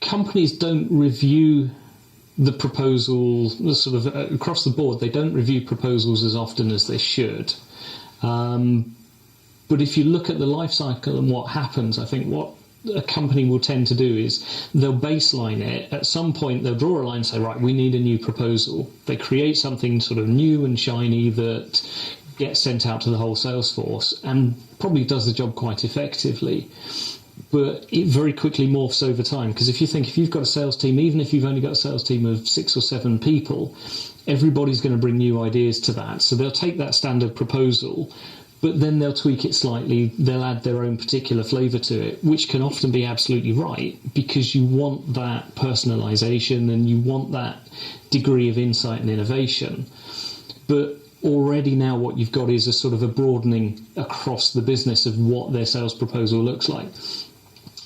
companies don't review the proposal sort of across the board. They don't review proposals as often as they should. But if you look at the life cycle and what happens, I think what a company will tend to do is they'll baseline it. At some point, they'll draw a line and say, right, we need a new proposal. They create something sort of new and shiny that gets sent out to the whole sales force and probably does the job quite effectively. But it very quickly morphs over time, because if you've got a sales team, even if you've only got a sales team of 6 or 7 people, everybody's going to bring new ideas to that. So they'll take that standard proposal, but then they'll tweak it slightly. They'll add their own particular flavour to it, which can often be absolutely right, because you want that personalisation and you want that degree of insight and innovation. But already now what you've got is a sort of a broadening across the business of what their sales proposal looks like.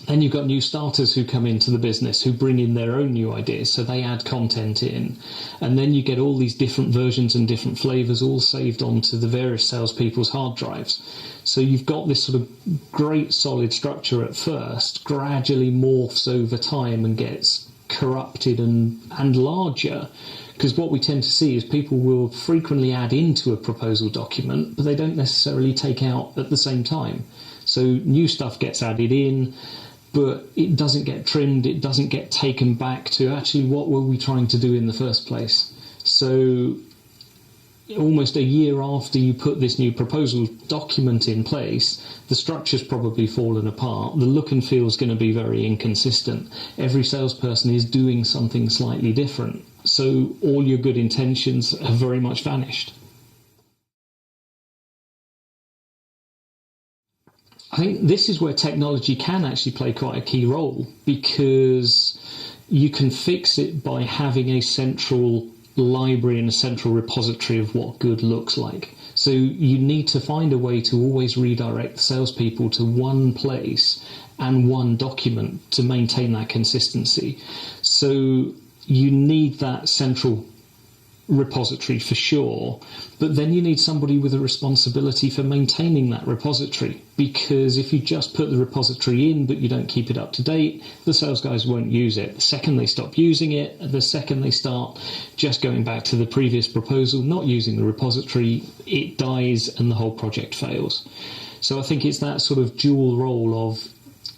Then you've got new starters who come into the business who bring in their own new ideas, so they add content in. And then you get all these different versions and different flavours all saved onto the various salespeople's hard drives. So you've got this sort of great solid structure at first, gradually morphs over time and gets corrupted and larger. Because what we tend to see is people will frequently add into a proposal document, but they don't necessarily take out at the same time. So new stuff gets added in, but it doesn't get trimmed, it doesn't get taken back to actually what were we trying to do in the first place. So almost a year after you put this new proposal document in place, the structure's probably fallen apart. The look and feel is going to be very inconsistent. Every salesperson is doing something slightly different. So all your good intentions have very much vanished. I think this is where technology can actually play quite a key role, because you can fix it by having a central library and a central repository of what good looks like. So you need to find a way to always redirect salespeople to one place and one document to maintain that consistency. So you need that central repository for sure, but then you need somebody with a responsibility for maintaining that repository, because if you just put the repository in but you don't keep it up to date, the sales guys won't use it. The second they stop using it, the second they start just going back to the previous proposal, not using the repository, it dies and the whole project fails. So I think it's that sort of dual role of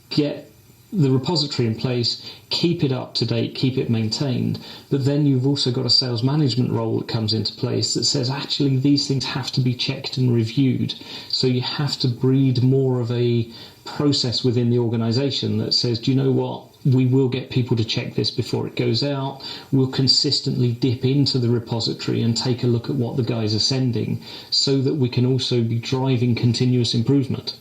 get the repository in place, keep it up to date, keep it maintained, but then you've also got a sales management role that comes into place that says actually these things have to be checked and reviewed. So you have to breed more of a process within the organisation that says, do you know what, we will get people to check this before it goes out. We'll consistently dip into the repository and take a look at what the guys are sending, so that we can also be driving continuous improvement.